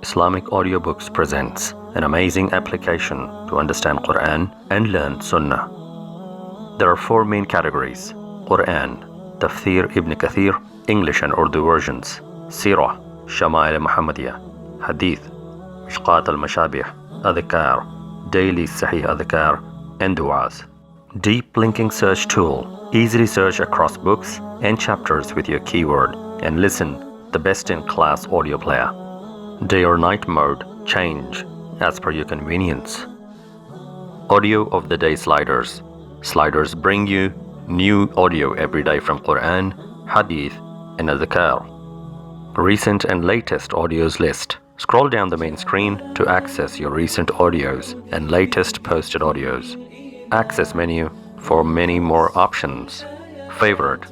Islamic Audio Books presents an amazing application to understand Quran and learn Sunnah. There are four main categories: Quran, Tafsir Ibn Kathir, English and Urdu versions, Sirah, Shama'il Muhammadiyah, Hadith, Mishqat al-Mashabih, Adhkar, Daily Sahih Adhkar, and Du'as. Deep linking search tool. Easily search across books and chapters with your keyword and listen the best in class audio player. Day or night mode, change as per your convenience. Audio of the day sliders. Sliders bring you new audio every day from Quran, Hadith, and Adhkar. Recent and latest audios list. Scroll down the main screen to access your recent audios and latest posted audios. Access menu for many more options. Favorite,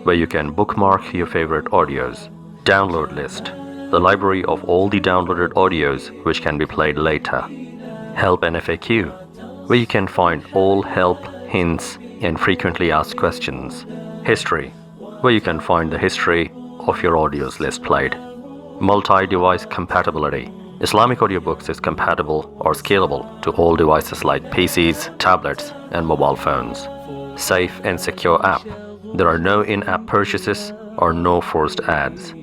where you can bookmark your favorite audios. Download list, the library of all the downloaded audios which can be played later. Help and FAQ, where you can find all help, hints, and frequently asked questions. History, where you can find the history of your audios list played. Multi-device compatibility. Islamic audiobooks is compatible or scalable to all devices like PCs, tablets, and mobile phones. Safe and secure app. There are no in-app purchases or no forced ads.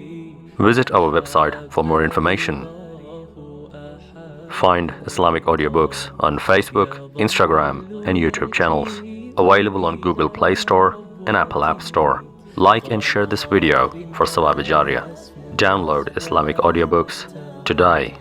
Visit our website for more information. Find Islamic audiobooks on Facebook, Instagram, and YouTube channels. Available on Google Play Store and Apple App Store. Like and share this video for Sawab Jariyah. Download Islamic audiobooks today.